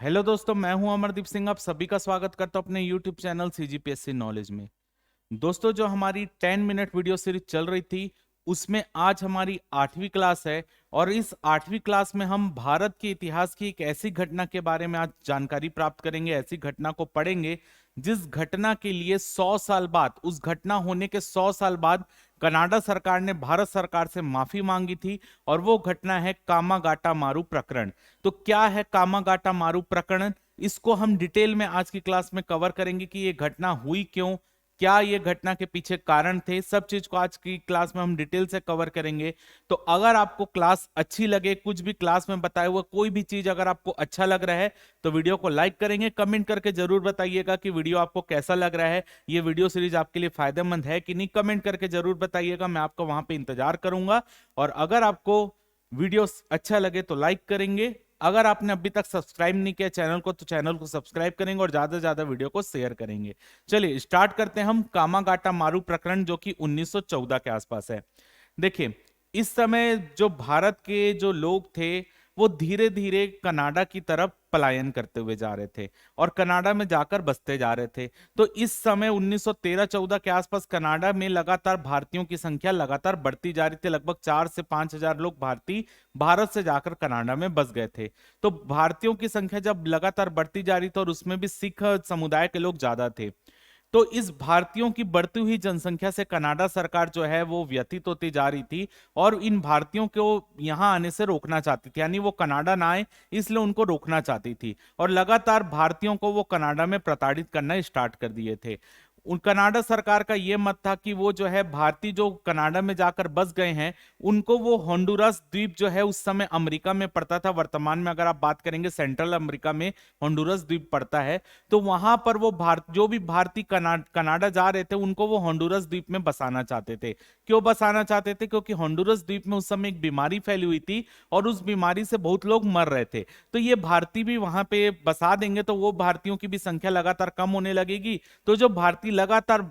Hello दोस्तों, मैं हूं अमरदीप सिंह। आप सभी का स्वागत करता हूं अपने यूट्यूब चैनल सीजीपीएससी नॉलेज में। दोस्तों, जो हमारी 10 मिनट वीडियो सीरीज चल रही थी उसमें आज हमारी 8वीं क्लास है। और इस 8वीं क्लास में हम भारत के इतिहास की एक ऐसी घटना के बारे में आज जानकारी प्राप्त करेंगे, ऐसी घटना को पढ़ेंगे जिस घटना के लिए 100 साल बाद, उस घटना होने के 100 साल बाद कनाडा सरकार ने भारत सरकार से माफी मांगी थी। और वो घटना है कामागाटा मारू प्रकरण। तो क्या है कामागाटा मारू प्रकरण, इसको हम डिटेल में आज की क्लास में कवर करेंगे कि ये घटना हुई क्यों, क्या ये घटना के पीछे कारण थे। सब चीज को आज की क्लास में हम डिटेल से कवर करेंगे। तो अगर आपको क्लास अच्छी लगे, कुछ भी क्लास में बताया हुआ कोई भी चीज अगर आपको अच्छा लग रहा है तो वीडियो को लाइक करेंगे। कमेंट करके जरूर बताइएगा कि वीडियो आपको कैसा लग रहा है, ये वीडियो सीरीज आपके लिए फायदेमंद है कि नहीं। कमेंट करके जरूर बताइएगा, मैं आपका वहां पे इंतजार करूंगा। और अगर आपको वीडियो अच्छा लगे तो लाइक करेंगे। अगर आपने अभी तक सब्सक्राइब नहीं किया चैनल को तो चैनल को सब्सक्राइब करेंगे और ज्यादा से ज्यादा वीडियो को शेयर करेंगे। चलिए स्टार्ट करते हैं हम। कामागाटा मारू प्रकरण जो कि 1914 के आसपास है। देखिए, इस समय जो भारत के जो लोग थे वो धीरे धीरे कनाडा की तरफ पलायन करते हुए जा रहे थे और कनाडा में जाकर बसते जा रहे थे। तो इस समय 1913-14 के आसपास कनाडा में लगातार भारतीयों की संख्या लगातार बढ़ती जा रही थी। लगभग 4 से 5 हजार लोग भारतीय भारत से जाकर कनाडा में बस गए थे। तो भारतीयों की संख्या जब लगातार बढ़ती जा रही थी और उसमें भी सिख समुदाय के लोग ज्यादा थे, तो इस भारतीयों की बढ़ती हुई जनसंख्या से कनाडा सरकार जो है वो व्यथित होती जा रही थी और इन भारतीयों को यहां आने से रोकना चाहती थी। यानी वो कनाडा ना आए इसलिए उनको रोकना चाहती थी और लगातार भारतीयों को वो कनाडा में प्रताड़ित करना स्टार्ट कर दिए थे। उन कनाडा सरकार का ये मत था कि वो जो है भारतीय जो कनाडा में जाकर बस गए हैं उनको वो होंडुरास द्वीप जो है उस समय अमेरिका में पड़ता था। वर्तमान में अगर आप बात करेंगे सेंट्रल अमेरिका में होंडुरास द्वीप पड़ता है। तो वहां पर वो जो भी भारतीय कनाडा जा रहे थे उनको वो होंडुरास द्वीप में बसाना चाहते थे। क्यों बसाना चाहते थे? क्योंकि होंडुरास द्वीप में उस समय एक बीमारी फैली हुई थी और उस बीमारी से बहुत लोग मर रहे थे। तो ये भारतीय भी वहां पे बसा देंगे तो वो भारतीयों की भी संख्या लगातार कम होने लगेगी। तो जो भारतीय लगातार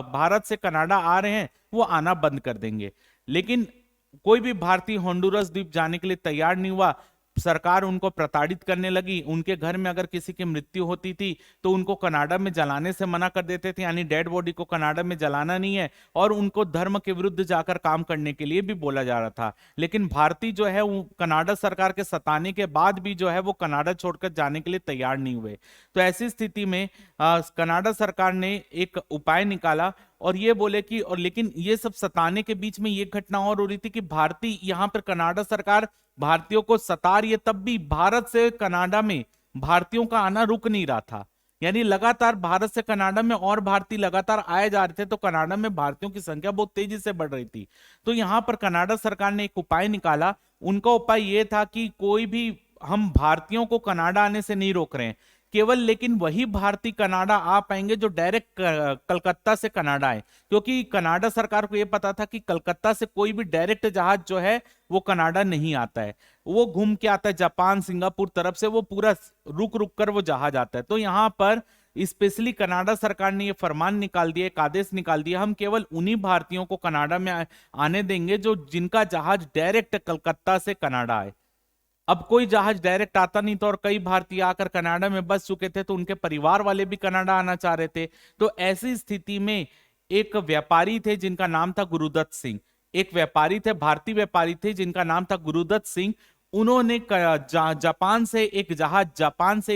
भारत से कनाडा आ रहे हैं वो आना बंद कर देंगे। लेकिन कोई भी भारतीय होंडुरस द्वीप जाने के लिए तैयार नहीं हुआ। सरकार उनको प्रताड़ित करने लगी। उनके घर में अगर किसी की मृत्यु होती थी तो उनको कनाडा में जलाने से मना कर देते थे, यानी डेड बॉडी को कनाडा में जलाना नहीं है। और उनको धर्म के विरुद्ध जाकर काम करने के लिए भी बोला जा रहा था। लेकिन भारतीय जो है वो कनाडा सरकार के सताने के बाद भी जो है वो कनाडा छोड़कर जाने के लिए तैयार नहीं हुए। तो ऐसी स्थिति में कनाडा सरकार ने एक उपाय निकाला और ये बोले कि और लेकिन ये सब सताने के बीच में ये घटना और हो रही थी कि भारतीय यहाँ पर कनाडा सरकार भारतीयों को सता रही है, तब भी भारत से कनाडा में भारतीयों का आना रुक नहीं रहा था। यानी लगातार भारत से कनाडा में और भारतीय लगातार आए जा रहे थे। तो कनाडा में भारतीयों की संख्या बहुत तेजी से बढ़ रही थी। तो यहाँ पर कनाडा सरकार ने एक उपाय निकाला। उनका उपाय ये था कि कोई भी हम भारतीयों को कनाडा आने से नहीं रोक रहे हैं केवल, लेकिन वही भारतीय कनाडा आ पाएंगे जो डायरेक्ट कलकत्ता से कनाडा आए। क्योंकि कनाडा सरकार को यह पता था कि कलकत्ता से कोई भी डायरेक्ट जहाज जो है वो कनाडा नहीं आता है, वो घूम के आता है जापान सिंगापुर तरफ से, वो पूरा रुक रुक कर वो जहाज आता है। तो यहाँ पर स्पेशली कनाडा सरकार ने ये फरमान निकाल दिया, एक आदेश निकाल दिया, हम केवल उन्हीं भारतीयों को कनाडा में आने देंगे जो जिनका जहाज डायरेक्ट कलकत्ता से कनाडा आए। अब कोई जहाज डायरेक्ट आता नहीं था और कई भारतीय आकर कनाडा में बस चुके थे तो उनके परिवार वाले भी कनाडा आना चाह रहे थे। तो ऐसी स्थिति में एक व्यापारी थे जिनका नाम था गुरुदत्त सिंह। एक व्यापारी थे, भारतीय व्यापारी थे जिनका नाम था गुरुदत्त सिंह। उन्होंने जापान से एक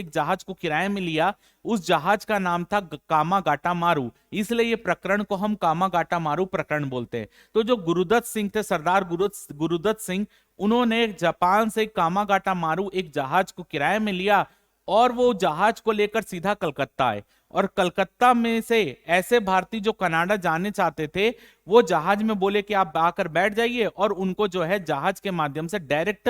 जहाज को किराए में लिया। उस जहाज का नाम था कामागाटा मारू, इसलिए ये प्रकरण को हम कामागाटा मारू प्रकरण बोलते हैं। तो जो गुरुदत्त सिंह थे, सरदार गुरुदत्त सिंह, उन्होंने जापान से कामागाटा मारू एक जहाज को किराए में लिया और वो जहाज को लेकर सीधा कलकत्ता आए। और कलकत्ता में से ऐसे भारतीय जो कनाडा जाने चाहते थे वो जहाज में बोले कि आप आकर बैठ जाइए और उनको जो है जहाज के माध्यम से डायरेक्ट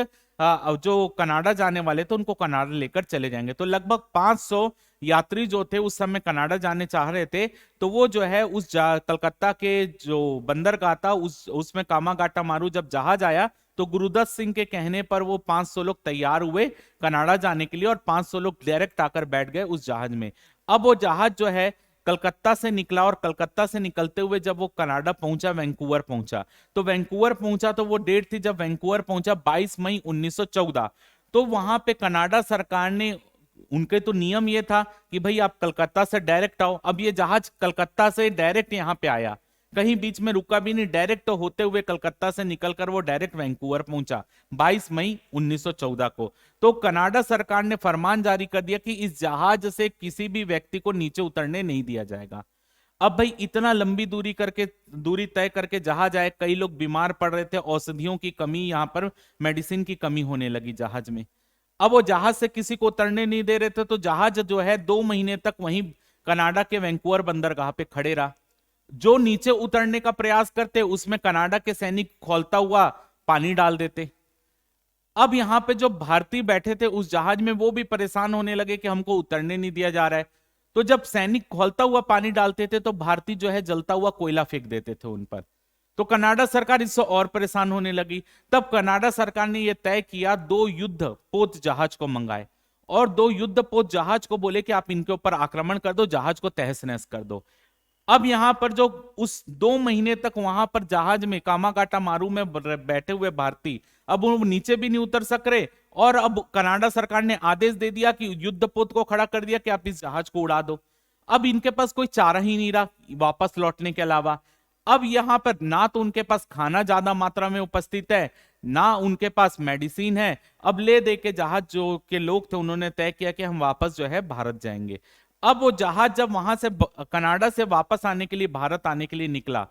जो कनाडा जाने वाले थे उनको कनाडा लेकर चले जाएंगे। तो लगभग 500 यात्री जो थे उस समय कनाडा जाने चाह रहे थे। तो वो जो है कलकत्ता के जो बंदरगाह था उसमें कामागाटा मारू जब जहाज आया तो गुरुदत्त सिंह के कहने पर वो 500 लोग तैयार हुए कनाडा जाने के लिए और 500 लोग डायरेक्ट आकर बैठ गए उस जहाज में। अब वो जहाज जो है कलकत्ता से निकला और कलकत्ता से निकलते हुए जब वो कनाडा पहुंचा, वैंकूवर पहुंचा, तो वैंकूवर पहुंचा तो वो डेट थी जब वैंकूवर पहुंचा 22 मई 1914। तो वहां पे कनाडा सरकार ने उनके तो नियम ये था कि भाई आप कलकत्ता से डायरेक्ट आओ। अब ये जहाज कलकत्ता से डायरेक्ट यहाँ पे आया, कहीं बीच में रुका भी नहीं, डायरेक्ट तो होते हुए कलकत्ता से निकलकर वो डायरेक्ट वैंकूवर पहुंचा 22 मई 1914 को। तो कनाडा सरकार ने फरमान जारी कर दिया कि इस जहाज से किसी भी व्यक्ति को नीचे उतरने नहीं दिया जाएगा। अब भाई इतना लंबी दूरी तय करके जहाज आए, कई लोग बीमार पड़ रहे थे, औषधियों की कमी, यहाँ पर मेडिसिन की कमी होने लगी जहाज में। अब वो जहाज से किसी को उतरने नहीं दे रहे थे, तो जहाज जो है 2 महीने तक वहीं कनाडा के वैंकूवर बंदरगाह पे खड़े रहा। जो नीचे उतरने का प्रयास करते उसमें कनाडा के सैनिक खौलता हुआ पानी डाल देते। अब यहां पे जो भारतीय बैठे थे उस जहाज में वो भी परेशान होने लगे कि हमको उतरने नहीं दिया जा रहा है। तो जब सैनिक खौलता हुआ पानी डालते थे तो भारतीय जो है जलता हुआ कोयला फेंक देते थे उन पर। तो कनाडा सरकार इससे और परेशान होने लगी। तब कनाडा सरकार ने यह तय किया 2 युद्ध पोत जहाज को मंगाए और 2 युद्ध पोत जहाज को बोले कि आप इनके ऊपर आक्रमण कर दो, जहाज को तहस नहस कर दो। अब यहां पर जो उस 2 महीने तक वहां पर जहाज में कामागाटा मारू में बैठे हुए भारतीय अब वो नीचे भी नहीं उतर सक रहे, और अब कनाडा सरकार ने आदेश दे दिया कि युद्धपोत को खड़ा कर दिया कि आप इस जहाज को उड़ा दो। अब इनके पास कोई चारा ही नहीं रहा वापस लौटने के अलावा। अब यहां पर ना तो उनके पास खाना ज्यादा मात्रा में उपस्थित है, ना उनके पास मेडिसिन है। अब ले दे के जहाज जो के लोग थे उन्होंने तय किया कि हम वापस जो है भारत जाएंगे। अब वो जहाज जब वहां से कनाडा से वापस आने के लिए भारत आने के लिए निकला,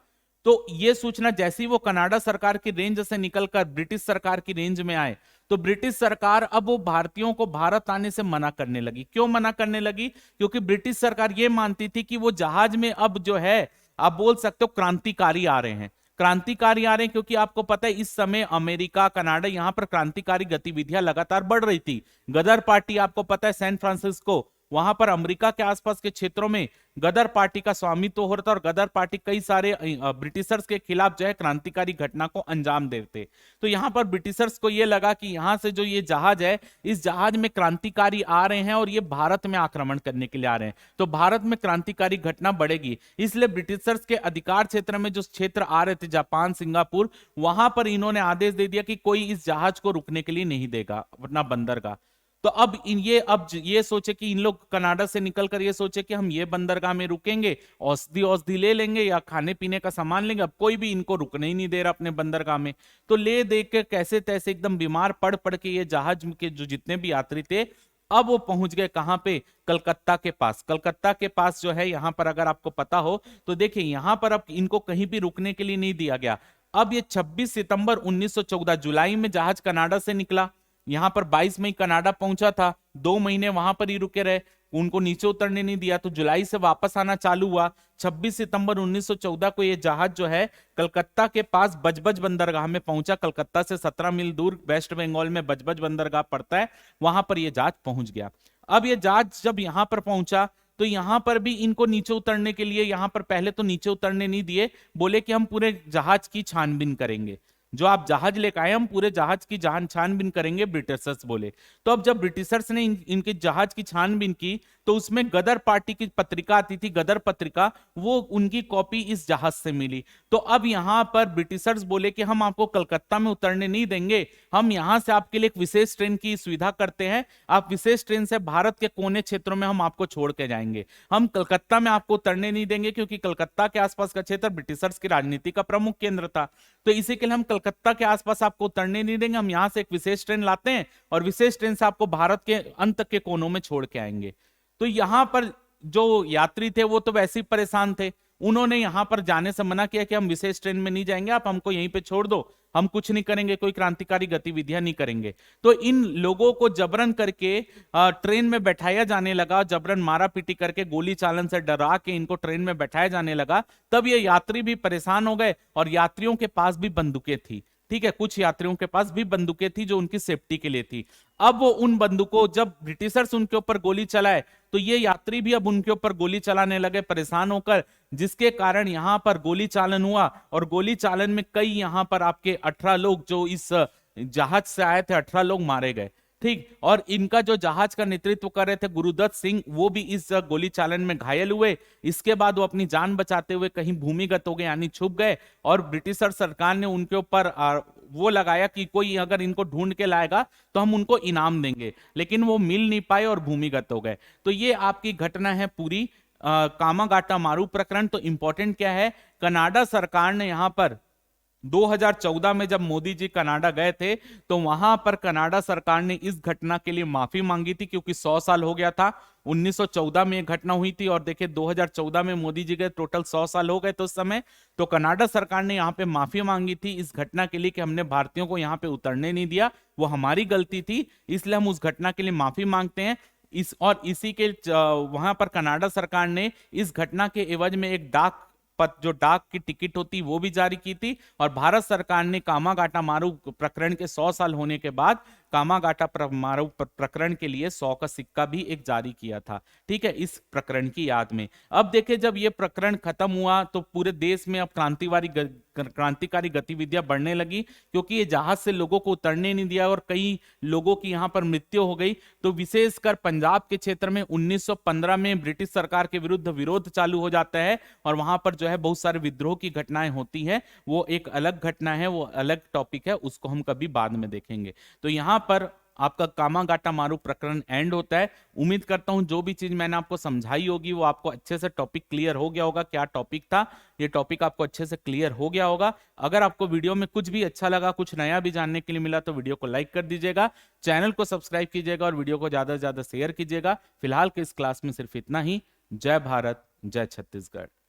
तो ये सूचना जैसी वो कनाडा सरकार की रेंज से निकलकर ब्रिटिश सरकार की रेंज में आए, तो ब्रिटिश सरकार अब वो भारतीयों को भारत आने से मना करने लगी। क्यों मना करने लगी? क्योंकि ब्रिटिश सरकार ये मानती थी कि वो जहाज में अब जो है आप बोल सकते हो क्रांतिकारी आ रहे हैं। क्रांतिकारी आ रहे हैं क्योंकि आपको पता है इस समय अमेरिका, कनाडा, यहां पर क्रांतिकारी गतिविधियां लगातार बढ़ रही थी। गदर पार्टी आपको पता है सैन फ्रांसिस्को, वहां पर अमेरिका के आसपास के क्षेत्रों में गदर पार्टी का स्वामित्व हो रहा था और गदर पार्टी कई सारे ब्रिटिशर्स के खिलाफ जो है क्रांतिकारी घटना को अंजाम देते। तो यहां पर ब्रिटिशर्स को यह लगा कि यहां से जो ये जहाज है, इस जहाज में क्रांतिकारी आ रहे हैं और ये भारत में आक्रमण करने के लिए आ रहे हैं, तो भारत में क्रांतिकारी घटना बढ़ेगी। इसलिए ब्रिटिशर्स के अधिकार क्षेत्र में जो क्षेत्र आ रहे थे, जापान, सिंगापुर, वहां पर इन्होंने आदेश दे दिया कि कोई इस जहाज को रुकने के लिए नहीं देगा अपना बंदरगाह। तो अब ये सोचे कि इन लोग कनाडा से निकलकर ये सोचे कि हम ये बंदरगाह में रुकेंगे, औषधि औषधि ले लेंगे या खाने पीने का सामान लेंगे। अब कोई भी इनको रुकने ही नहीं दे रहा अपने बंदरगाह में। तो ले दे के कैसे तैसे एकदम बीमार पड़ पड़ के ये जहाज के जो जितने भी यात्री थे, अब वो पहुंच गए कहां पे? कलकत्ता के पास। कलकत्ता के पास जो है यहां पर अगर आपको पता हो तो देखिए यहां पर अब इनको कहीं भी रुकने के लिए नहीं दिया गया। अब ये 26 सितंबर 1914 जुलाई में जहाज कनाडा से निकला, यहां पर 22 मई कनाडा पहुंचा था, 2 महीने वहां पर ही रुके रहे, उनको नीचे उतरने नहीं दिया। तो जुलाई से वापस आना चालू हुआ। 26 सितंबर 1914 को यह जहाज जो है कलकत्ता के पास बजबज बंदरगाह में पहुंचा। कलकत्ता से 17 मील दूर वेस्ट बंगाल में बजबज बंदरगाह पड़ता है, वहां पर यह जहाज पहुंच गया। अब यह जहाज जब यहां पर पहुंचा तो यहां पर भी इनको नीचे उतरने के लिए यहां पर पहले तो नीचे उतरने नहीं दिए, बोले कि हम पूरे जहाज की छानबीन करेंगे, जो आप जहाज लेकर आए हम पूरे जहाज की छानबीन करेंगे, ब्रिटिशर्स बोले। तो अब जब ब्रिटिशर्स ने इनके जहाज की छानबीन की तो उसमें गदर पार्टी की पत्रिका आती थी, गदर पत्रिका, वो उनकी कॉपी इस जहाज से मिली। तो अब यहां पर ब्रिटिशर्स बोले कि हम आपको कलकत्ता में उतरने नहीं देंगे, हम यहां से आपके लिए एक विशेष ट्रेन की सुविधा करते हैं, आप विशेष ट्रेन से भारत के कोने क्षेत्रों में हम आपको छोड़ के जाएंगे, हम कलकत्ता में आपको उतरने नहीं देंगे, क्योंकि कलकत्ता के आसपास का क्षेत्र ब्रिटिशर्स की राजनीति का प्रमुख केंद्र था। तो इसी के लिए हम कलकत्ता के आसपास आपको उतरने नहीं देंगे, हम यहां से एक विशेष ट्रेन लाते हैं और विशेष ट्रेन से आपको भारत के अंत के कोनों में छोड़ के आएंगे। तो यहां पर जो यात्री थे वो तो वैसे ही परेशान थे, उन्होंने यहां पर जाने से मना किया कि हम विशेष ट्रेन में नहीं जाएंगे, आप हमको यहीं पे छोड़ दो, हम कुछ नहीं करेंगे, कोई क्रांतिकारी गतिविधियां नहीं करेंगे। तो इन लोगों को जबरन करके ट्रेन में बैठाया जाने लगा, जबरन मारा पीटी करके गोली चालन से डरा के इनको ट्रेन में बैठाया जाने लगा। तब ये यात्री भी परेशान हो गए और यात्रियों के पास भी बंदूकें थी, ठीक है, कुछ यात्रियों के पास भी बंदूकें थी जो उनकी सेफ्टी के लिए थी। अब वो उन बंदूकों, जब ब्रिटिशर्स उनके ऊपर गोली चलाए तो ये यात्री भी अब उनके ऊपर गोली चलाने लगे परेशान होकर, जिसके कारण यहां पर गोली चालन हुआ और गोली चालन में कई यहां पर आपके 18 लोग जो इस जहाज से आए थे 18 लोग मारे गए, ठीक। और इनका जो जहाज का नेतृत्व कर रहे थे गुरुदत्त सिंह, वो भी इस गोली चालन में घायल हुए। इसके बाद वो अपनी जान बचाते हुए कहीं भूमिगत हो गए यानी छुप गए और ब्रिटिशर सरकार ने उनके ऊपर वो लगाया कि कोई अगर इनको ढूंढ के लाएगा तो हम उनको इनाम देंगे, लेकिन वो मिल नहीं पाए और भूमिगत हो गए। तो ये आपकी घटना है पूरी कामागाटा मारू प्रकरण। तो इंपॉर्टेंट क्या है, कनाडा सरकार ने यहां पर 2014 में जब मोदी जी कनाडा गए थे तो वहां पर कनाडा सरकार ने इस घटना के लिए माफी मांगी थी, क्योंकि 100 साल हो गया था। 1914 में यह घटना हुई थी और देखिए 2014 में मोदी जी गए, टोटल 100 साल हो गए तो उस समय। तो कनाडा सरकार ने यहाँ पे माफी मांगी थी इस घटना के लिए कि हमने भारतीयों को यहाँ पे उतरने नहीं दिया, वो हमारी गलती थी, इसलिए हम उस घटना के लिए माफी मांगते हैं। इसी के वहां पर कनाडा सरकार ने इस घटना के एवज में एक जो डाक की टिकट होती वो भी जारी की थी। और भारत सरकार ने कामागाटा मारू प्रकरण के 100 साल होने के बाद कामागाटा मारू प्रकरण के लिए 100 का सिक्का भी एक जारी किया था, ठीक है, इस प्रकरण की याद में। अब देखिए जब ये प्रकरण खत्म हुआ तो पूरे देश में अब क्रांतिकारी गतिविधियां बढ़ने लगी, क्योंकि ये जहाज से लोगों को उतरने नहीं दिया और कई लोगों की यहां पर मृत्यु हो गई। तो विशेषकर पंजाब के क्षेत्र में 1915 में ब्रिटिश सरकार के विरुद्ध विरोध चालू हो जाता है और वहां पर जो है बहुत सारे विद्रोह की घटनाएं होती है। वो एक अलग घटना है, वो अलग टॉपिक है, उसको हम कभी बाद में देखेंगे। तो यहां पर आपका कामागाटा मारू प्रकरण एंड होता है। उम्मीद करता हूं जो भी चीज मैंने आपको समझाई होगी वो आपको अच्छे से टॉपिक क्लियर हो गया होगा। क्या टॉपिक था, ये टॉपिक आपको अच्छे से क्लियर हो गया होगा। अगर आपको वीडियो में कुछ भी अच्छा लगा, कुछ नया भी जानने के लिए मिला तो वीडियो को लाइक कर दीजिएगा, चैनल को सब्सक्राइब कीजिएगा और वीडियो को ज्यादा से ज्यादा शेयर कीजिएगा। फिलहाल के इस क्लास में सिर्फ इतना ही। जय भारत, जय छत्तीसगढ़।